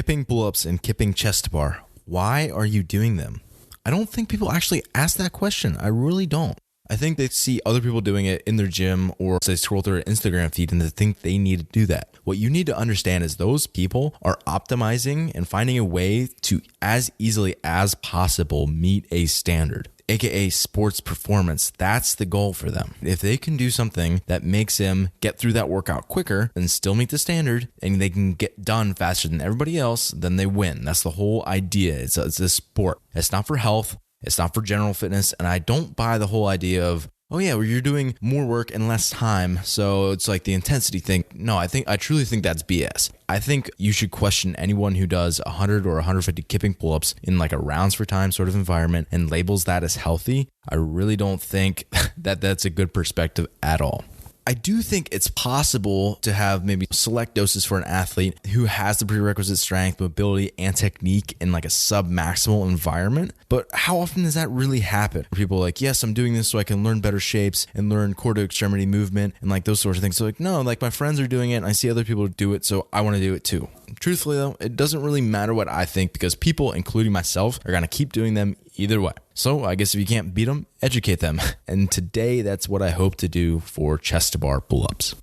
Kipping pull-ups and kipping chest to bar. Why are you doing them? I don't think people actually ask that question. I really don't. I think they see other people doing it in their gym or they scroll through an Instagram feed and they think they need to do that. What you need to understand is those people are optimizing and finding a way to as easily as possible meet a standard, aka sports performance. That's the goal for them. If they can do something that makes them get through that workout quicker and still meet the standard and they can get done faster than everybody else, then they win. That's the whole idea. It's a sport. It's not for health. It's not for general fitness. And I don't buy the whole idea of, oh yeah, well, you're doing more work in less time, so it's like the intensity thing. No, I truly think that's BS. I think you should question anyone who does 100 or 150 kipping pull-ups in like a rounds for time sort of environment and labels that as healthy. I really don't think that that's a good perspective at all. I do think it's possible to have maybe select doses for an athlete who has the prerequisite strength, mobility, and technique in like a sub-maximal environment. But how often does that really happen? People are like, yes, I'm doing this so I can learn better shapes and learn core to extremity movement and like those sorts of things. So like, no, like my friends are doing it and I see other people do it, so I want to do it too. Truthfully though, it doesn't really matter what I think because people, including myself, are going to keep doing them either way. So I guess if you can't beat them, educate them. And today, that's what I hope to do for chest to bar pull-ups.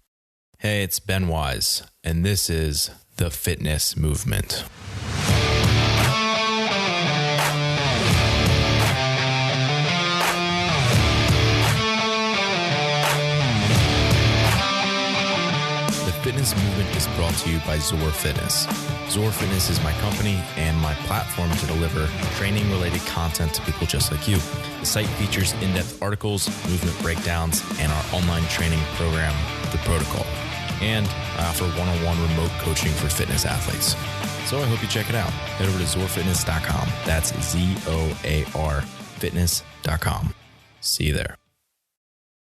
Hey, it's Ben Wise, and this is The Fitness Movement. Fitness Movement is brought to you by Zor Fitness. Zor Fitness is my company and my platform to deliver training-related content to people just like you. The site features in-depth articles, movement breakdowns, and our online training program, The Protocol. And I offer one-on-one remote coaching for fitness athletes. So I hope you check it out. Head over to zorfitness.com. That's ZOAR fitness.com. See you there.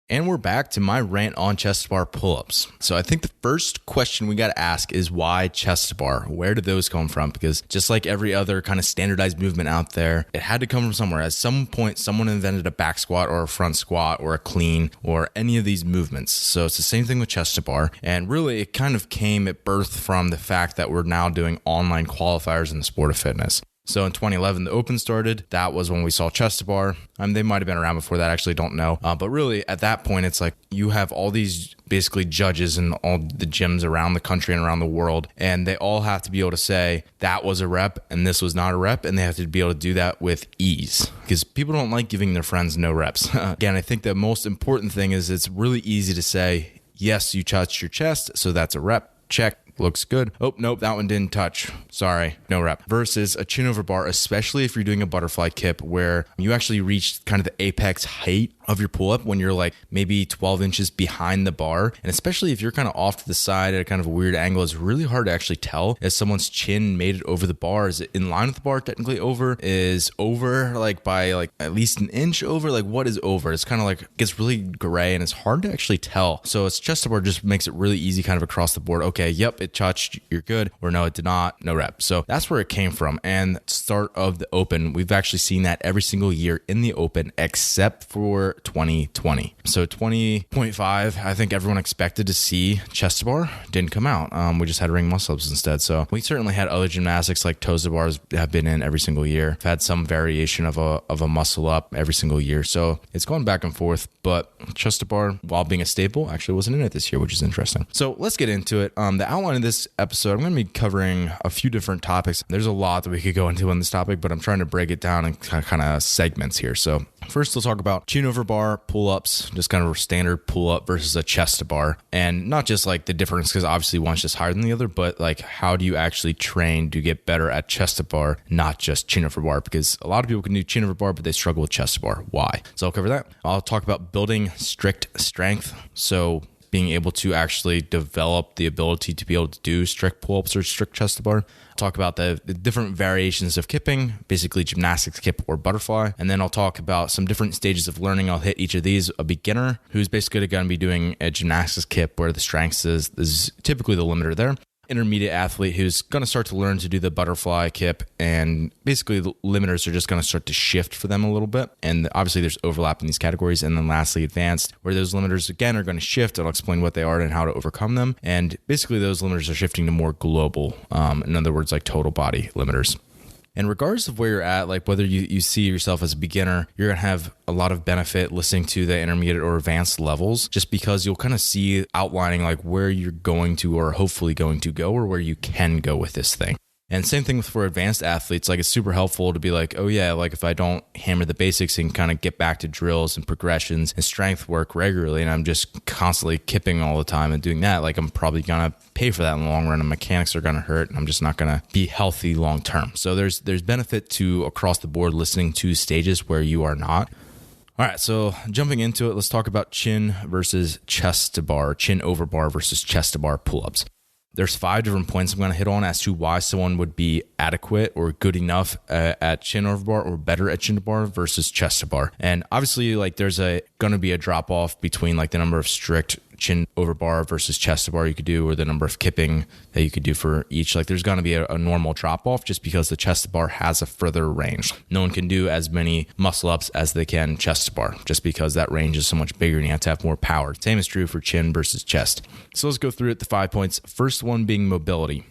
And we're back to my rant on chest to bar pull-ups. So I think the first question we got to ask is why chest to bar? Where did those come from? Because just like every other kind of standardized movement out there, it had to come from somewhere. At some point, someone invented a back squat or a front squat or a clean or any of these movements. So it's the same thing with chest to bar. And really, it kind of came at birth from the fact that we're now doing online qualifiers in the sport of fitness. So in 2011, the Open started. That was when we saw chest to bar. They might have been around before that. I actually don't know. But really, at that point, it's like you have all these basically judges in all the gyms around the country and around the world. And they all have to be able to say that was a rep and this was not a rep. And they have to be able to do that with ease because people don't like giving their friends no reps. Again, I think the most important thing is it's really easy to say, yes, you touched your chest. So that's a rep. Check. Looks good. Oh, nope, that one didn't touch. Sorry, no rep. Versus a chin over bar, especially if you're doing a butterfly kip where you actually reach kind of the apex height of your pull-up when you're like maybe 12 inches behind the bar. And especially if you're kind of off to the side at a kind of a weird angle, it's really hard to actually tell if someone's chin made it over the bar. Is it in line with the bar technically over? Is over like by like at least an inch over? Like what is over? It's kind of like gets really gray and it's hard to actually tell. So it's chest to bar just makes it really easy kind of across the board. Okay, yep, it touched, you're good. Or no, it did not, no rep. So that's where it came from. And start of the Open, we've actually seen that every single year in the Open except for 2020. So 20.5, I think everyone expected to see chest to bar, didn't come out. We just had ring muscle ups instead. So we certainly had other gymnastics like toes to bars have been in every single year. I've had some variation of a muscle up every single year. So it's gone back and forth, but chest to bar, while being a staple, actually wasn't in it this year, which is interesting. So let's get into it. The outline of this episode, I'm going to be covering a few different topics. There's a lot that we could go into on this topic, but I'm trying to break it down in kind of segments here. So first, we'll talk about chin over bar pull-ups, just kind of a standard pull-up versus a chest to bar. And not just like the difference, because obviously one's just higher than the other, but like how do you actually train to get better at chest to bar, not just chin over bar? Because a lot of people can do chin over bar, but they struggle with chest to bar. Why? So I'll cover that. I'll talk about building strict strength. So being able to actually develop the ability to be able to do strict pull-ups or strict chest to bar. Talk about the different variations of kipping, basically gymnastics kip or butterfly. And then I'll talk about some different stages of learning. I'll hit each of these. A beginner who's basically going to be doing a gymnastics kip where the strength is typically the limiter there. intermediate athlete who's going to start to learn to do the butterfly kip, and basically the limiters are just going to start to shift for them a little bit. And obviously there's overlap in these categories. And then lastly, advanced, where those limiters again are going to shift. I'll explain what they are and how to overcome them. And basically those limiters are shifting to more global, in other words, like total body limiters. And regardless of where you're at, like whether you see yourself as a beginner, you're going to have a lot of benefit listening to the intermediate or advanced levels, just because you'll kind of see outlining like where you're going to or hopefully going to go, or where you can go with this thing. And same thing for advanced athletes. Like it's super helpful to be like, oh yeah, like if I don't hammer the basics and kind of get back to drills and progressions and strength work regularly, and I'm just constantly kipping all the time and doing that, like I'm probably going to pay for that in the long run, and mechanics are going to hurt, and I'm just not going to be healthy long term. So there's benefit to across the board listening to stages where you are not. All right, so jumping into it, let's talk about chin versus chest to bar, chin over bar versus chest to bar pull-ups. There's 5 different points I'm going to hit on as to why someone would be adequate or good enough at chin over bar or better at chin to bar versus chest to bar. And obviously, like there's going to be a drop off between like the number of strict chin over bar versus chest to bar you could do, or the number of kipping that you could do for each. Like there's going to be a normal drop off just because the chest to bar has a further range. No one can do as many muscle ups as they can chest to bar, just because that range is so much bigger and you have to have more power. Same is true for chin versus chest. So let's go through it, the 5 points. First one being mobility.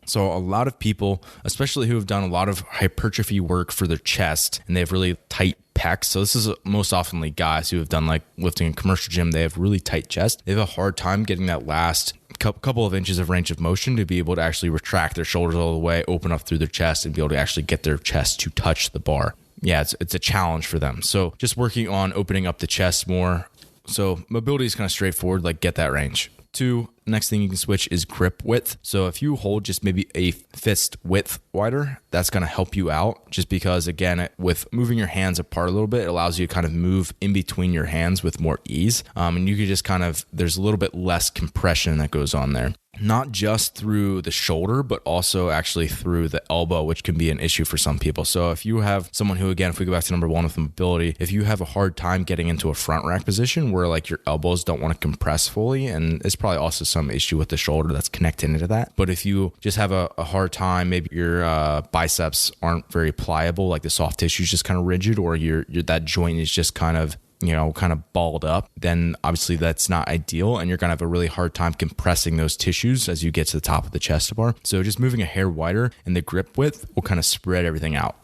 So a lot of people, especially who have done a lot of hypertrophy work for their chest and they have really tight pecs. So this is most often guys who have done like lifting in commercial gym. They have really tight chest. They have a hard time getting that last couple of inches of range of motion to be able to actually retract their shoulders all the way, open up through their chest, and be able to actually get their chest to touch the bar. Yeah, it's a challenge for them. So just working on opening up the chest more. So mobility is kind of straightforward, like get that range. 2, next thing you can switch is grip width. So if you hold just maybe a fist width wider, that's going to help you out, just because again, with moving your hands apart a little bit, it allows you to kind of move in between your hands with more ease. And you can just there's a little bit less compression that goes on there. Not just through the shoulder, but also actually through the elbow, which can be an issue for some people. So if you have someone who, again, if we go back to number 1 with mobility, if you have a hard time getting into a front rack position where like your elbows don't want to compress fully, and it's probably also some issue with the shoulder that's connected into that. But if you just have a hard time, maybe your biceps aren't very pliable, like the soft tissue is just kind of rigid, or your that joint is just kind of balled up, then obviously that's not ideal, and you're going to have a really hard time compressing those tissues as you get to the top of the chest bar. So just moving a hair wider and the grip width will kind of spread everything out.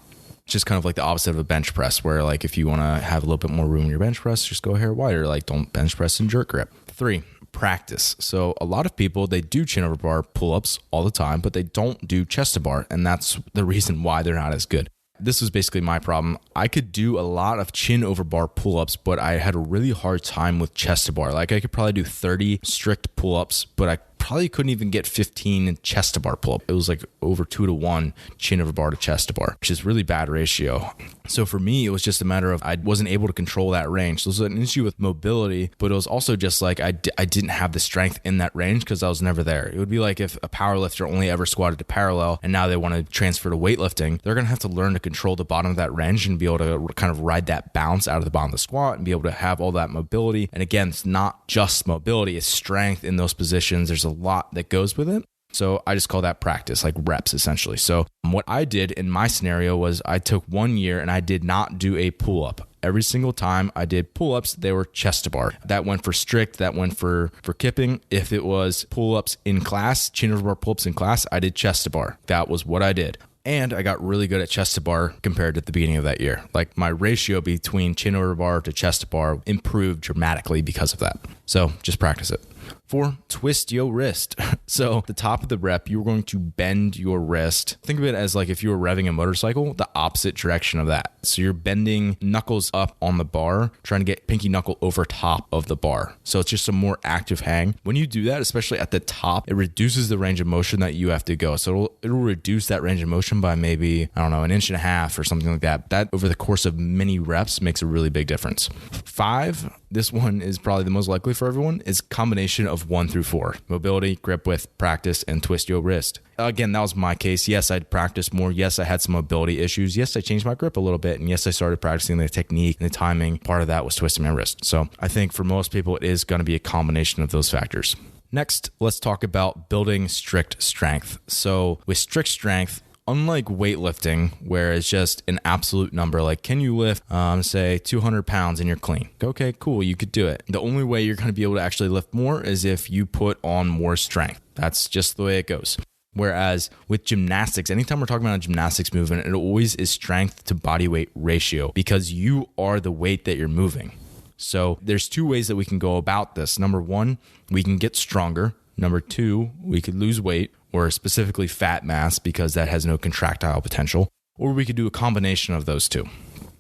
It's just kind of like the opposite of a bench press, where like if you want to have a little bit more room in your bench press, just go a hair wider. Like don't bench press and jerk grip. 3, practice. So a lot of people, they do chin over bar pull-ups all the time, but they don't do chest to bar, and that's the reason why they're not as good. This was basically my problem. I could do a lot of chin over bar pull-ups, but I had a really hard time with chest to bar. Like I could probably do 30 strict pull-ups, but I probably couldn't even get 15 chest to bar pull-up. It was like over 2-to-1 chin over bar to chest to bar, which is really bad ratio. So for me, it was just a matter of I wasn't able to control that range. So it was an issue with mobility, but it was also just like I didn't have the strength in that range because I was never there. It would be like if a power lifter only ever squatted to parallel and now they want to transfer to weightlifting, they're going to have to learn to control the bottom of that range and be able to kind of ride that bounce out of the bottom of the squat and be able to have all that mobility. And again, it's not just mobility, it's strength in those positions. There's a lot that goes with it. So I just call that practice, like reps essentially. So what I did in my scenario was I took 1 year and I did not do a pull-up. Every single time I did pull-ups, they were chest to bar. That went for strict, that went for kipping. If it was pull-ups in class, chin over bar pull-ups in class, I did chest to bar. That was what I did. And I got really good at chest to bar compared to the beginning of that year. Like my ratio between chin over bar to chest to bar improved dramatically because of that. So just practice it. 4, twist your wrist. So at the top of the rep, you're going to bend your wrist. Think of it as like if you were revving a motorcycle, the opposite direction of that. So you're bending knuckles up on the bar, trying to get pinky knuckle over top of the bar. So it's just a more active hang. When you do that, especially at the top, it reduces the range of motion that you have to go. So it'll reduce that range of motion by maybe, I don't know, 1.5 inches or something like that. That over the course of many reps makes a really big difference. 5, this one is probably the most likely for everyone, is combination of 1 through 4. Mobility, grip width, practice, and twist your wrist. Again, that was my case. Yes, I'd practiced more. Yes, I had some mobility issues. Yes, I changed my grip a little bit. And yes, I started practicing the technique and the timing. Part of that was twisting my wrist. So I think for most people, it is going to be a combination of those factors. Next, let's talk about building strict strength. So with strict strength, unlike weightlifting, where it's just an absolute number, like can you lift, say 200 pounds and you're clean? Okay, cool, you could do it. The only way you're going to be able to actually lift more is if you put on more strength. That's just the way it goes. Whereas with gymnastics, anytime we're talking about a gymnastics movement, it always is strength to body weight ratio because you are the weight that you're moving. So there's two ways that we can go about this. Number one, we can get stronger. Number two, we could lose weight or specifically fat mass because that has no contractile potential. Or we could do a combination of those two.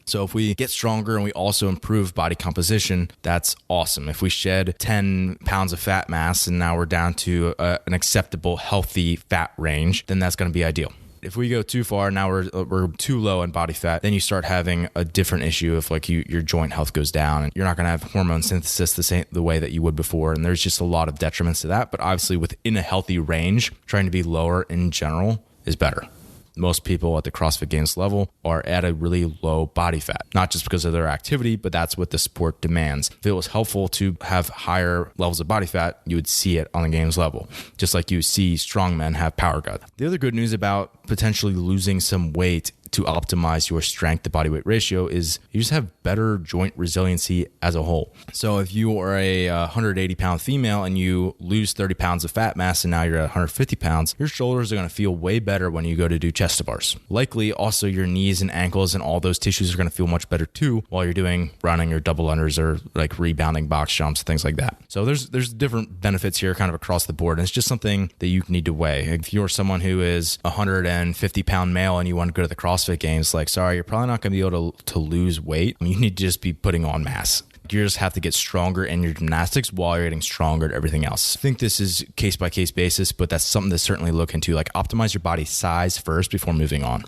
So if we get stronger and we also improve body composition, that's awesome. If we shed 10 pounds of fat mass and now we're down to an acceptable, healthy fat range, then that's going to be ideal. If we go too far, now we're too low in body fat, then you start having a different issue if like your joint health goes down and you're not going to have hormone synthesis the way that you would before. And there's just a lot of detriments to that. But obviously within a healthy range, trying to be lower in general is better. Most people at the CrossFit Games level are at a really low body fat, not just because of their activity, but that's what the sport demands. If it was helpful to have higher levels of body fat, you would see it on the Games level, just like you see strongmen have power gut. The other good news about potentially losing some weight to optimize your strength to body weight ratio is you just have better joint resiliency as a whole. So if you are a 180 pound female and you lose 30 pounds of fat mass and now you're at 150 pounds, your shoulders are going to feel way better when you go to do chest to bars. Likely also your knees and ankles and all those tissues are going to feel much better too while you're doing running or double unders or like rebounding box jumps, things like that. So there's different benefits here kind of across the board. And it's just something that you need to weigh. If you're someone who is a 150 pound male and you want to go to the CrossFit Games, like, sorry, you're probably not going to be able to lose weight. You need to just be putting on mass. You just have to get stronger in your gymnastics while you're getting stronger at everything else. I think this is case by case basis, but that's something to certainly look into. Like optimize your body size first before moving on.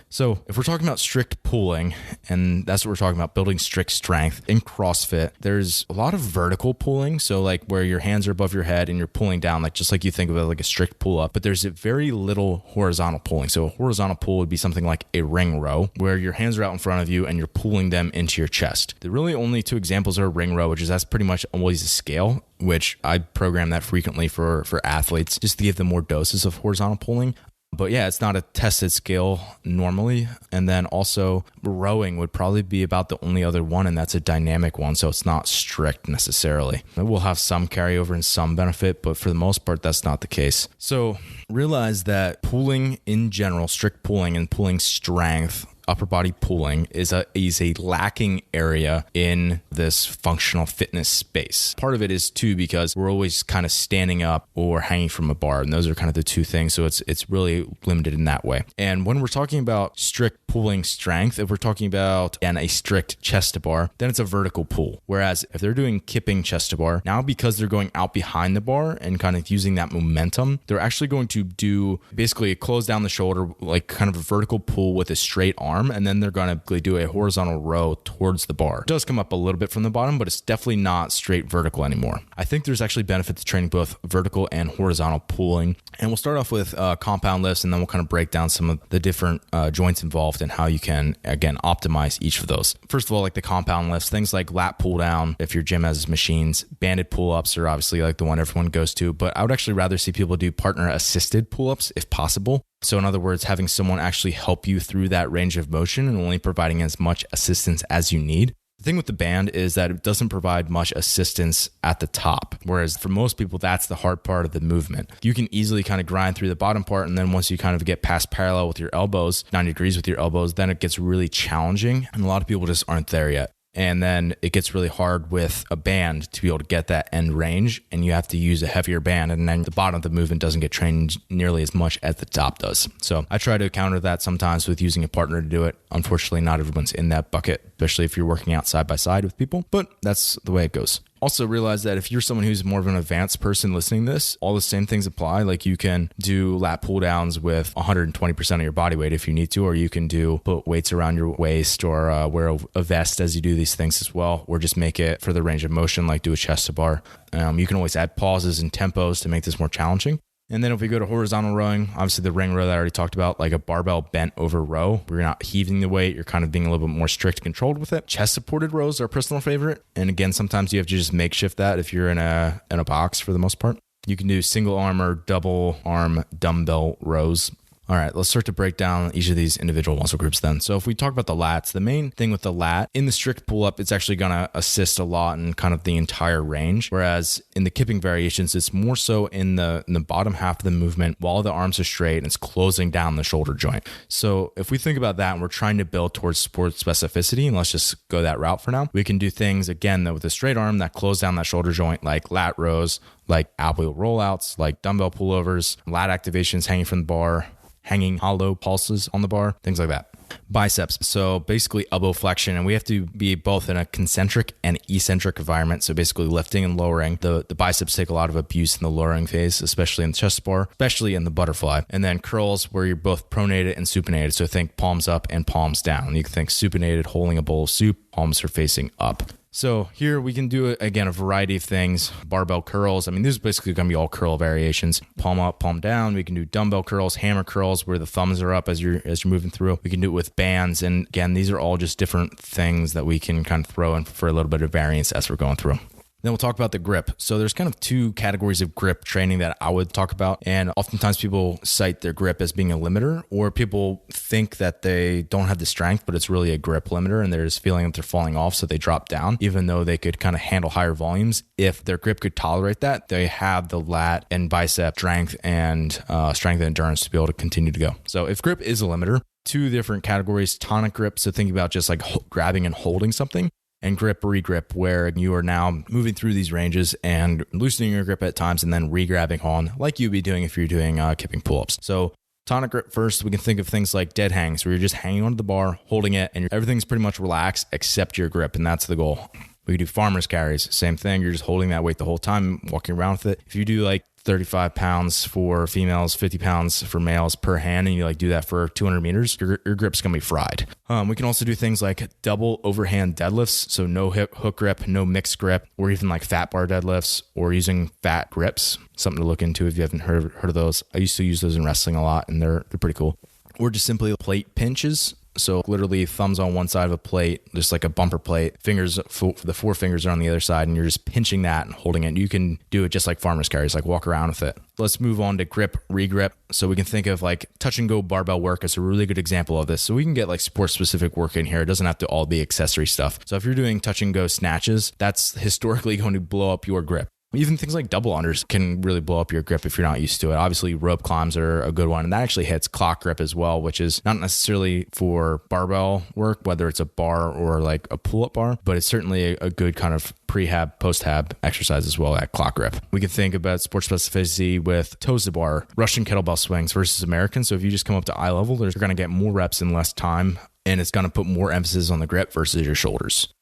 So if we're talking about strict pulling, and that's what we're talking about, building strict strength in CrossFit, there's a lot of vertical pulling. So like where your hands are above your head and you're pulling down, like just like you think of it like a strict pull up, but there's a very little horizontal pulling. So a horizontal pull would be something like a ring row where your hands are out in front of you and you're pulling them into your chest. The really only two examples are a ring row, which is that's pretty much always a scale, which I program that frequently for athletes just to give them more doses of horizontal pulling. But yeah, it's not a tested scale normally. And then also rowing would probably be about the only other one, and that's a dynamic one. So it's not strict necessarily. It will have some carryover and some benefit, but for the most part, that's not the case. So realize that pulling in general, strict pulling and pulling strength, upper body pulling is a lacking area in this functional fitness space. Part of it is too because we're always kind of standing up or hanging from a bar, and those are kind of the two things. So it's really limited in that way. And when we're talking about strict pulling strength, if we're talking about a strict chest to bar, then it's a vertical pull. Whereas if they're doing kipping chest to bar, now because they're going out behind the bar and kind of using that momentum, they're actually going to do basically a close down the shoulder, like kind of a vertical pull with a straight arm. And then they're going to do a horizontal row towards the bar. It does come up a little bit from the bottom, but it's definitely not straight vertical anymore. I think there's actually benefit to training both vertical and horizontal pulling. And we'll start off with compound lifts, and then we'll kind of break down some of the different joints involved and how you can, again, optimize each of those. First of all, like the compound lifts, things like lat pull down, if your gym has machines, banded pull-ups are obviously like the one everyone goes to, but I would actually rather see people do partner assisted pull-ups if possible. So in other words, having someone actually help you through that range of motion and only providing as much assistance as you need. The thing with the band is that it doesn't provide much assistance at the top, whereas for most people, that's the hard part of the movement. You can easily kind of grind through the bottom part, and then once you kind of get past parallel with your elbows, 90 degrees with your elbows, then it gets really challenging, and a lot of people just aren't there yet. And then it gets really hard with a band to be able to get that end range, and you have to use a heavier band, and then the bottom of the movement doesn't get trained nearly as much as the top does. So I try to counter that sometimes with using a partner to do it. Unfortunately, not everyone's in that bucket, especially if you're working out side by side with people, but that's the way it goes. Also realize that if you're someone who's more of an advanced person listening to this, all the same things apply. Like you can do lat pull downs with 120% of your body weight if you need to, or you can put weights around your waist or wear a vest as you do these things as well, or just make it for the range of motion, like do a chest to bar. You can always add pauses and tempos to make this more challenging. And then if we go to horizontal rowing, obviously the ring row that I already talked about, like a barbell bent over row, where you're not heaving the weight, you're kind of being a little bit more strict and controlled with it. Chest supported rows are a personal favorite. And again, sometimes you have to just makeshift that if you're in a box for the most part. You can do single arm or double arm dumbbell rows. All right, let's start to break down each of these individual muscle groups then. So if we talk about the lats, the main thing with the lat, in the strict pull-up, it's actually going to assist a lot in kind of the entire range. Whereas in the kipping variations, it's more so in the bottom half of the movement while the arms are straight and it's closing down the shoulder joint. So if we think about that and we're trying to build towards sport specificity, and let's just go that route for now, we can do things, again, that with a straight arm that close down that shoulder joint, like lat rows, like ab wheel rollouts, like dumbbell pullovers, lat activations hanging from the bar, hanging hollow pulses on the bar, things like that. Biceps, so basically elbow flexion, and we have to be both in a concentric and eccentric environment, so basically lifting and lowering. The biceps take a lot of abuse in the lowering phase, especially in the chest bar, especially in the butterfly. And then curls, where you're both pronated and supinated, so think palms up and palms down. You can think supinated, holding a bowl of soup, palms are facing up. So here we can do, again, a variety of things. Barbell curls. I mean, this is basically going to be all curl variations. Palm up, palm down. We can do dumbbell curls, hammer curls, where the thumbs are up as you're moving through. We can do it with bands. And again, these are all just different things that we can kind of throw in for a little bit of variance as we're going through. Then we'll talk about the grip. So there's kind of two categories of grip training that I would talk about. And oftentimes people cite their grip as being a limiter, or people think that they don't have the strength, but it's really a grip limiter and they're just feeling that they're falling off. So they drop down, even though they could kind of handle higher volumes. If their grip could tolerate that, they have the lat and bicep strength and endurance to be able to continue to go. So if grip is a limiter, two different categories: tonic grip. So think about just like grabbing and holding something, and grip, regrip, where you are now moving through these ranges and loosening your grip at times and then re-grabbing on, like you'd be doing if you're doing kipping pull-ups. So tonic grip first, we can think of things like dead hangs, where you're just hanging onto the bar, holding it, and everything's pretty much relaxed except your grip, and that's the goal. We can do farmer's carries, same thing. You're just holding that weight the whole time, walking around with it. If you do like 35 pounds for females, 50 pounds for males per hand, and you like do that for 200 meters, your grip's gonna be fried. We can also do things like double overhand deadlifts, so no hook grip, no mixed grip, or even like fat bar deadlifts, or using fat grips. Something to look into if you haven't heard of those. I used to use those in wrestling a lot, and they're pretty cool. Or just simply plate pinches. So literally thumbs on one side of a plate, just like a bumper plate, fingers, the four fingers are on the other side, and you're just pinching that and holding it. You can do it just like farmer's carries, like walk around with it. Let's move on to grip, regrip. So we can think of like touch and go barbell work as a really good example of this. So we can get like sport specific work in here. It doesn't have to all be accessory stuff. So if you're doing touch and go snatches, that's historically going to blow up your grip. Even things like double unders can really blow up your grip if you're not used to it. Obviously, rope climbs are a good one. And that actually hits clock grip as well, which is not necessarily for barbell work, whether it's a bar or like a pull-up bar, but it's certainly a good kind of prehab, post-hab exercise as well at clock grip. We can think about sport specificity with toes to bar, Russian kettlebell swings versus American. So if you just come up to eye level, you're going to get more reps in less time, and it's going to put more emphasis on the grip versus your shoulders.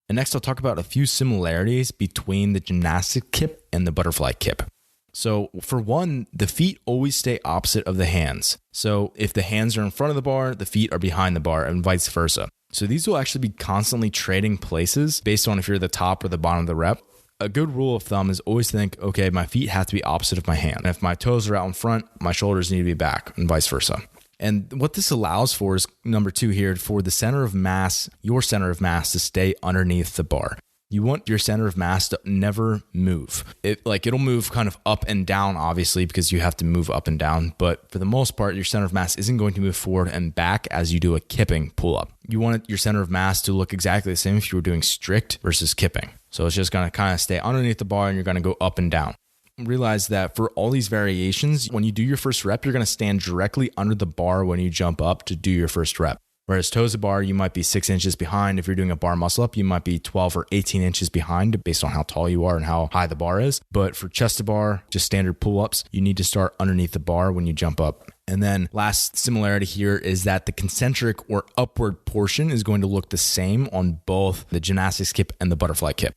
And next, I'll talk about a few similarities between the gymnastic kip and the butterfly kip. So for one, the feet always stay opposite of the hands. So if the hands are in front of the bar, the feet are behind the bar, and vice versa. So these will actually be constantly trading places based on if you're the top or the bottom of the rep. A good rule of thumb is always think, okay, my feet have to be opposite of my hand. And if my toes are out in front, my shoulders need to be back, and vice versa. And what this allows for is, number two here, for the center of mass, your center of mass, to stay underneath the bar. You want your center of mass to never move. It'll move kind of up and down, obviously, because you have to move up and down. But for the most part, your center of mass isn't going to move forward and back as you do a kipping pull-up. You want your center of mass to look exactly the same if you were doing strict versus kipping. So it's just going to kind of stay underneath the bar, and you're going to go up and down. Realize that for all these variations, when you do your first rep, you're going to stand directly under the bar when you jump up to do your first rep. Whereas toes to bar, you might be 6 inches behind. If you're doing a bar muscle up, you might be 12 or 18 inches behind based on how tall you are and how high the bar is. But for chest to bar, just standard pull-ups, you need to start underneath the bar when you jump up. And then last similarity here is that the concentric or upward portion is going to look the same on both the gymnastics kip and the butterfly kip.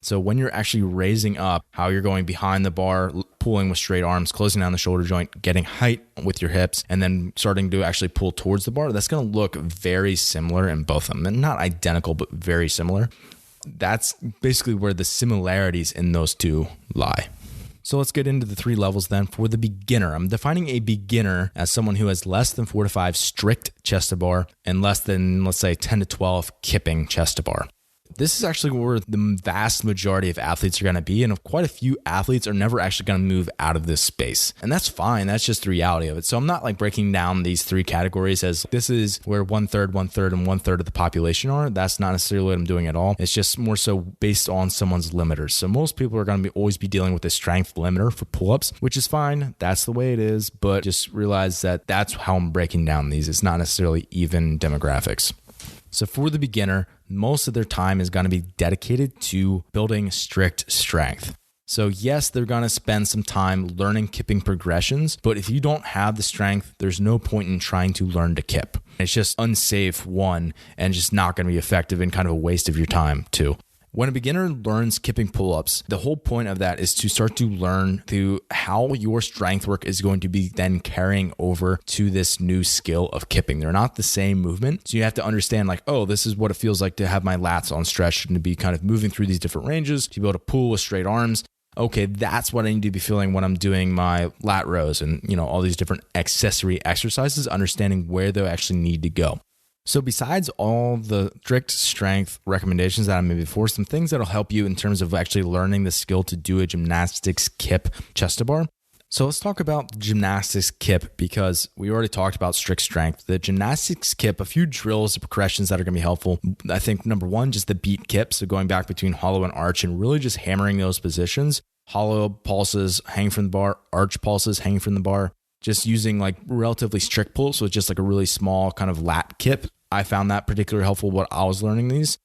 So when you're actually raising up, how you're going behind the bar, pulling with straight arms, closing down the shoulder joint, getting height with your hips, and then starting to actually pull towards the bar, that's going to look very similar in both of them. And not identical, but very similar. That's basically where the similarities in those two lie. So let's get into the 3 levels then for the beginner. I'm defining a beginner as someone who has less than 4 to 5 strict chest to bar and less than, let's say, 10 to 12 kipping chest to bar. This is actually where the vast majority of athletes are going to be. And quite a few athletes are never actually going to move out of this space. And that's fine. That's just the reality of it. So I'm not like breaking down these three categories as this is where 1/3, 1/3, and 1/3 of the population are. That's not necessarily what I'm doing at all. It's just more so based on someone's limiters. So most people are going to always be dealing with a strength limiter for pull-ups, which is fine. That's the way it is. But just realize that that's how I'm breaking down these. It's not necessarily even demographics. So for the beginner, most of their time is going to be dedicated to building strict strength. So yes, they're going to spend some time learning kipping progressions, but if you don't have the strength, there's no point in trying to learn to kip. It's just unsafe, one, and just not going to be effective and kind of a waste of your time, two. When a beginner learns kipping pull-ups, the whole point of that is to start to learn through how your strength work is going to be then carrying over to this new skill of kipping. They're not the same movement. So you have to understand like, oh, this is what it feels like to have my lats on stretch and to be kind of moving through these different ranges, to be able to pull with straight arms. Okay, that's what I need to be feeling when I'm doing my lat rows and, all these different accessory exercises, understanding where they actually need to go. So besides all the strict strength recommendations that I made before, some things that'll help you in terms of actually learning the skill to do a gymnastics kip chest to bar. So let's talk about gymnastics kip because we already talked about strict strength. The gymnastics kip, a few drills, progressions that are going to be helpful. I think number one, just the beat kip. So going back between hollow and arch and really just hammering those positions. Hollow pulses hanging from the bar, arch pulses hanging from the bar. Just using like relatively strict pulls, so it's just like a really small kind of lat kip. I found that particularly helpful when I was learning these.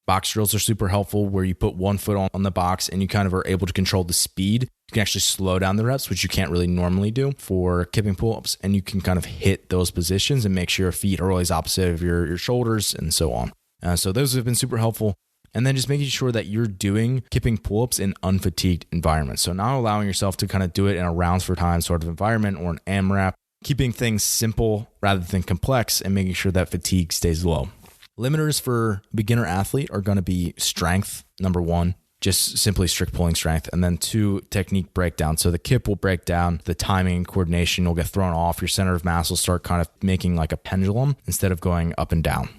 Box drills are super helpful where you put one foot on the box and you kind of are able to control the speed. You can actually slow down the reps, which you can't really normally do for kipping pull-ups. And you can kind of hit those positions and make sure your feet are always opposite of your shoulders and so on. So those have been super helpful. And then just making sure that you're doing kipping pull-ups in unfatigued environments. So not allowing yourself to kind of do it in a rounds for time sort of environment or an AMRAP, keeping things simple rather than complex and making sure that fatigue stays low. Limiters for a beginner athlete are going to be strength, number one, just simply strict pulling strength. And then two, technique breakdown. So the kip will break down, the timing and coordination will get thrown off. Your center of mass will start kind of making like a pendulum instead of going up and down.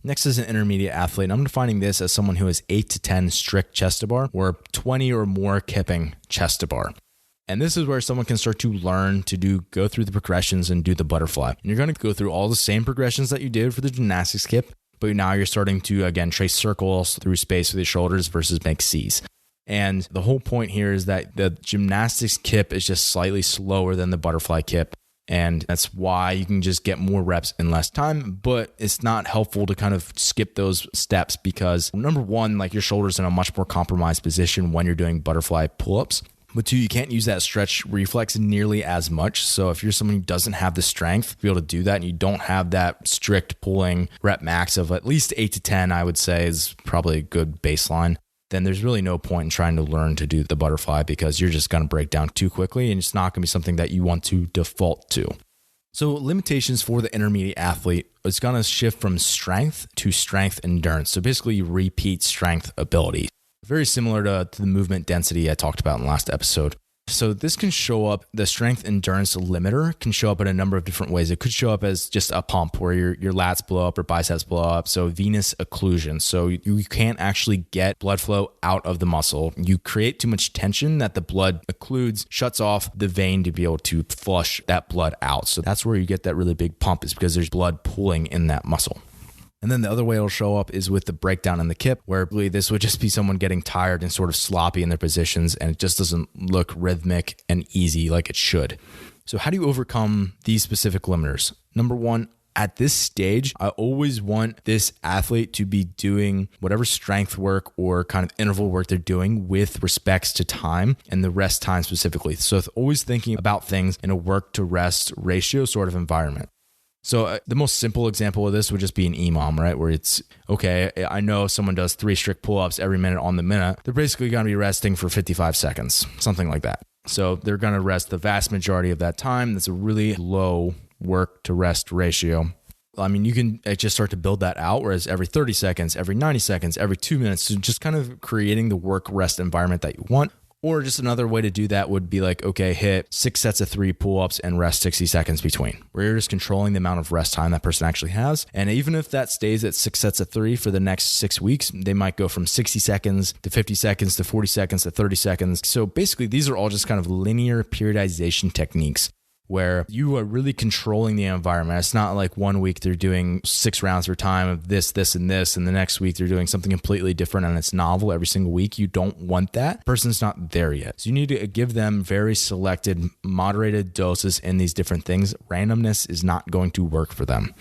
Next is an intermediate athlete. And I'm defining this as someone who has 8 to 10 strict chest to bar or 20 or more kipping chest to bar. And this is where someone can start to learn to go through the progressions and do the butterfly. And you're going to go through all the same progressions that you did for the gymnastics kip, but now you're starting to, again, trace circles through space with your shoulders versus make Cs. And the whole point here is that the gymnastics kip is just slightly slower than the butterfly kip. And that's why you can just get more reps in less time, but it's not helpful to kind of skip those steps because number one, like your shoulder's in a much more compromised position when you're doing butterfly pull-ups. But two, you can't use that stretch reflex nearly as much. So if you're someone who doesn't have the strength to be able to do that and you don't have that strict pulling rep max of at least 8 to 10, I would say is probably a good baseline, then there's really no point in trying to learn to do the butterfly because you're just going to break down too quickly and it's not going to be something that you want to default to. So limitations for the intermediate athlete, it's going to shift from strength to strength endurance. So basically you repeat strength ability. Very similar to the movement density I talked about in the last episode. So this can show up, the strength endurance limiter can show up in a number of different ways. It could show up as just a pump where your lats blow up or biceps blow up. So venous occlusion. So you can't actually get blood flow out of the muscle. You create too much tension that the blood occludes, shuts off the vein to be able to flush that blood out. So that's where you get that really big pump is because there's blood pooling in that muscle. And then the other way it'll show up is with the breakdown in the kip, where really this would just be someone getting tired and sort of sloppy in their positions, and it just doesn't look rhythmic and easy like it should. So how do you overcome these specific limiters? Number one, at this stage, I always want this athlete to be doing whatever strength work or kind of interval work they're doing with respects to time and the rest time specifically. So it's always thinking about things in a work to rest ratio sort of environment. So the most simple example of this would just be an EMOM, right? Where it's, okay, I know if someone does 3 strict pull-ups every minute on the minute, they're basically going to be resting for 55 seconds, something like that. So they're going to rest the vast majority of that time. That's a really low work to rest ratio. I mean, you can just start to build that out, whereas every 30 seconds, every 90 seconds, every 2 minutes, so just kind of creating the work rest environment that you want. Or just another way to do that would be like, okay, hit 6 sets of 3 pull-ups and rest 60 seconds between, where you're just controlling the amount of rest time that person actually has. And even if that stays at 6 sets of 3 for the next 6 weeks, they might go from 60 seconds to 50 seconds to 40 seconds to 30 seconds. So basically, these are all just kind of linear periodization techniques where you are really controlling the environment. It's not like one week they're doing 6 rounds per time of this, this, and this, and the next week they're doing something completely different and it's novel every single week. You don't want that. Person's not there yet. So you need to give them very selected, moderated doses in these different things. Randomness is not going to work for them.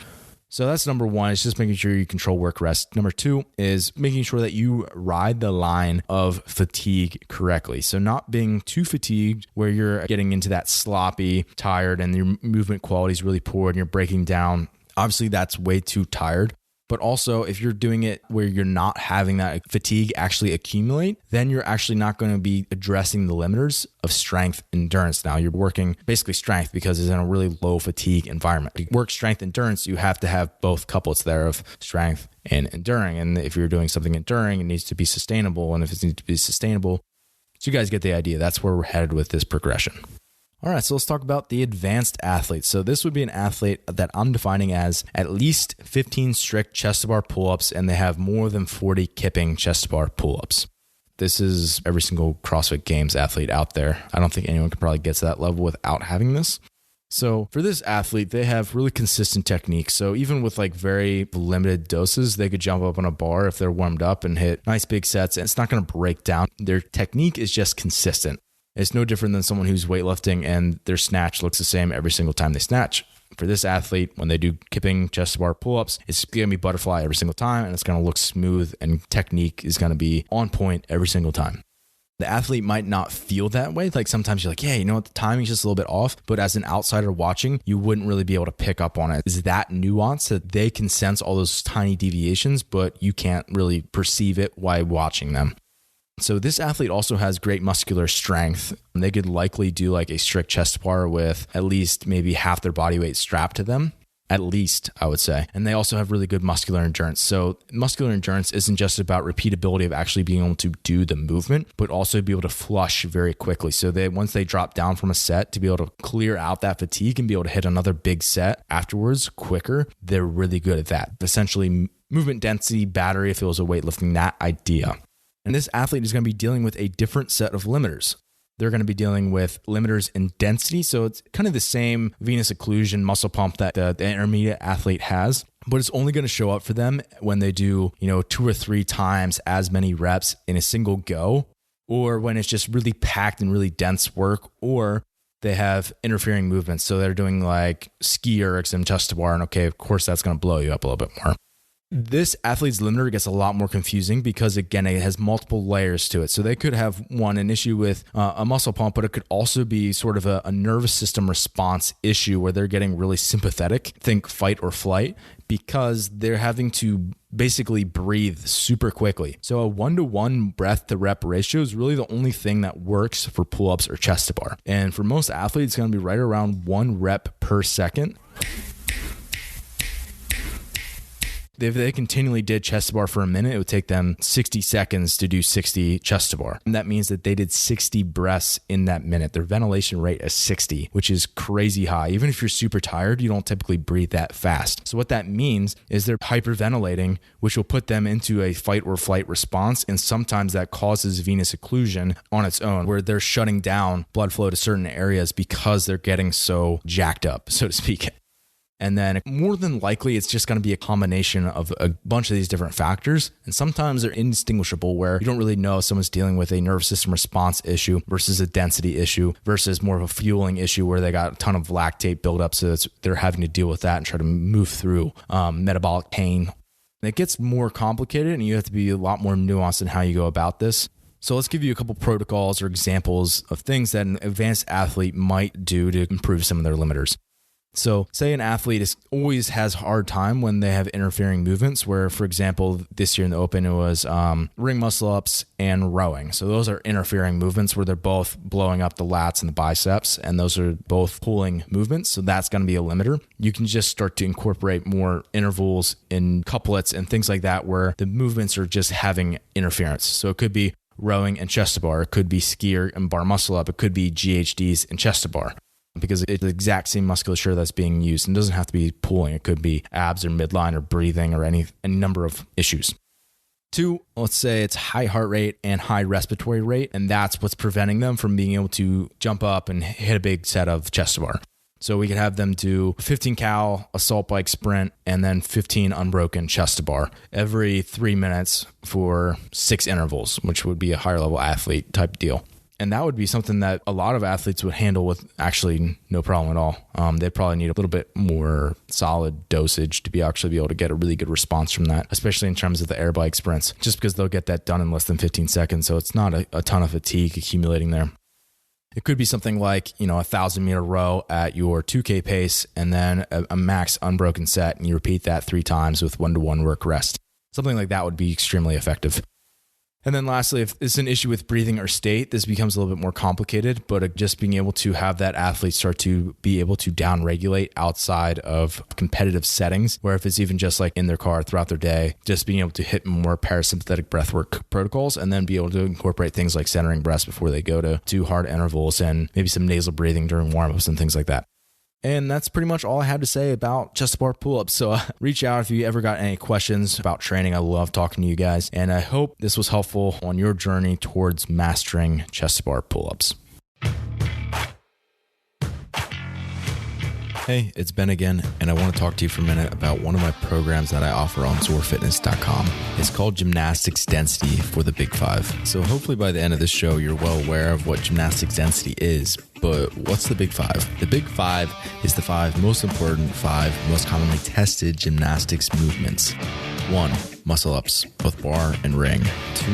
So that's number one, is just making sure you control work rest. Number two is making sure that you ride the line of fatigue correctly. So not being too fatigued where you're getting into that sloppy, tired, and your movement quality is really poor and you're breaking down. Obviously, that's way too tired. But also, if you're doing it where you're not having that fatigue actually accumulate, then you're actually not going to be addressing the limiters of strength endurance. Now, you're working basically strength because it's in a really low fatigue environment. To work strength endurance, you have to have both couplets there of strength and enduring. And if you're doing something enduring, it needs to be sustainable. And if it needs to be sustainable, so you guys get the idea. That's where we're headed with this progression. All right, so let's talk about the advanced athlete. So this would be an athlete that I'm defining as at least 15 strict chest-to-bar pull-ups, and they have more than 40 kipping chest-to-bar pull-ups. This is every single CrossFit Games athlete out there. I don't think anyone can probably get to that level without having this. So for this athlete, they have really consistent techniques. So even with like very limited doses, they could jump up on a bar if they're warmed up and hit nice big sets, and it's not going to break down. Their technique is just consistent. It's no different than someone who's weightlifting and their snatch looks the same every single time they snatch. For this athlete, when they do kipping chest bar pull-ups, it's going to be butterfly every single time and it's going to look smooth and technique is going to be on point every single time. The athlete might not feel that way. Like sometimes you're like, yeah, you know what, the timing's just a little bit off. But as an outsider watching, you wouldn't really be able to pick up on it. It's that nuance that they can sense all those tiny deviations, but you can't really perceive it while watching them. So this athlete also has great muscular strength. They could likely do like a strict chest bar with at least maybe half their body weight strapped to them. At least, I would say. And they also have really good muscular endurance. So muscular endurance isn't just about repeatability of actually being able to do the movement, but also be able to flush very quickly. So they once they drop down from a set, to be able to clear out that fatigue and be able to hit another big set afterwards quicker, they're really good at that. Essentially, movement density, battery, if it was a weightlifting, that idea. And this athlete is going to be dealing with a different set of limiters. They're going to be dealing with limiters in density. So it's kind of the same venous occlusion muscle pump that the intermediate athlete has, but it's only going to show up for them when they do, 2 or 3 times as many reps in a single go, or when it's just really packed and really dense work, or they have interfering movements. So they're doing like ski ergs and chest to bar. And okay, of course, that's going to blow you up a little bit more. This athlete's limiter gets a lot more confusing because, again, it has multiple layers to it. So they could have, an issue with a muscle pump, but it could also be sort of a nervous system response issue where they're getting really sympathetic, think fight or flight, because they're having to basically breathe super quickly. So a 1-to-1 breath to rep ratio is really the only thing that works for pull-ups or chest to bar. And for most athletes, it's going to be right around 1 rep per second. If they continually did chest to bar for a minute, it would take them 60 seconds to do 60 chest to bar. And that means that they did 60 breaths in that minute. Their ventilation rate is 60, which is crazy high. Even if you're super tired, you don't typically breathe that fast. So what that means is they're hyperventilating, which will put them into a fight or flight response. And sometimes that causes venous occlusion on its own, where they're shutting down blood flow to certain areas because they're getting so jacked up, so to speak. And then more than likely, it's just going to be a combination of a bunch of these different factors. And sometimes they're indistinguishable where you don't really know if someone's dealing with a nervous system response issue versus a density issue versus more of a fueling issue where they got a ton of lactate buildup. So they're having to deal with that and try to move through metabolic pain. And it gets more complicated and you have to be a lot more nuanced in how you go about this. So let's give you a couple protocols or examples of things that an advanced athlete might do to improve some of their limiters. So say an athlete always has a hard time when they have interfering movements where, for example, this year in the Open, it was ring muscle ups and rowing. So those are interfering movements where they're both blowing up the lats and the biceps, and those are both pulling movements. So that's going to be a limiter. You can just start to incorporate more intervals in couplets and things like that where the movements are just having interference. So it could be rowing and chest to bar. It could be skier and bar muscle up. It could be GHDs and chest to bar, because it's the exact same musculature that's being used. And it doesn't have to be pulling. It could be abs or midline or breathing or any number of issues. 2, let's say it's high heart rate and high respiratory rate, and that's what's preventing them from being able to jump up and hit a big set of chest to bar. So we could have them do 15 cal assault bike sprint and then 15 unbroken chest to bar every 3 minutes for 6 intervals, which would be a higher level athlete type deal. And that would be something that a lot of athletes would handle with actually no problem at all. They'd probably need a little bit more solid dosage to actually be able to get a really good response from that, especially in terms of the air bike sprints, just because they'll get that done in less than 15 seconds. So it's not a ton of fatigue accumulating there. It could be something like, 1,000-meter row at your 2K pace and then a max unbroken set, and you repeat that 3 times with 1-to-1 work rest. Something like that would be extremely effective. And then lastly, if it's an issue with breathing or state, this becomes a little bit more complicated, but just being able to have that athlete start to be able to downregulate outside of competitive settings, where if it's even just like in their car throughout their day, just being able to hit more parasympathetic breathwork protocols and then be able to incorporate things like centering breaths before they go to hard intervals and maybe some nasal breathing during warm-ups and things like that. And that's pretty much all I had to say about chest to bar pull-ups. So reach out if you ever got any questions about training. I love talking to you guys. And I hope this was helpful on your journey towards mastering chest to bar pull-ups. Hey, it's Ben again, and I want to talk to you for a minute about one of my programs that I offer on zorfitness.com. It's called Gymnastics Density for the Big Five. So hopefully by the end of this show, you're well aware of what gymnastics density is, but what's the Big Five? The Big Five is the 5 most important, 5 most commonly tested gymnastics movements. 1, muscle ups, both bar and ring. 2,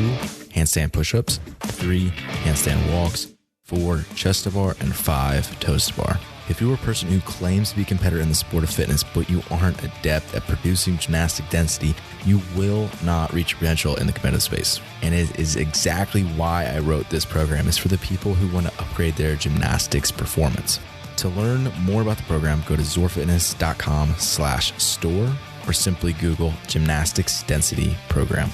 handstand push-ups. 3, handstand walks. 4, chest to bar, and 5, toes to bar. If you're a person who claims to be a competitor in the sport of fitness, but you aren't adept at producing gymnastic density, you will not reach your potential in the competitive space. And it is exactly why I wrote this program, is for the people who want to upgrade their gymnastics performance. To learn more about the program, go to zorfitness.com/store or simply Google Gymnastics Density Program.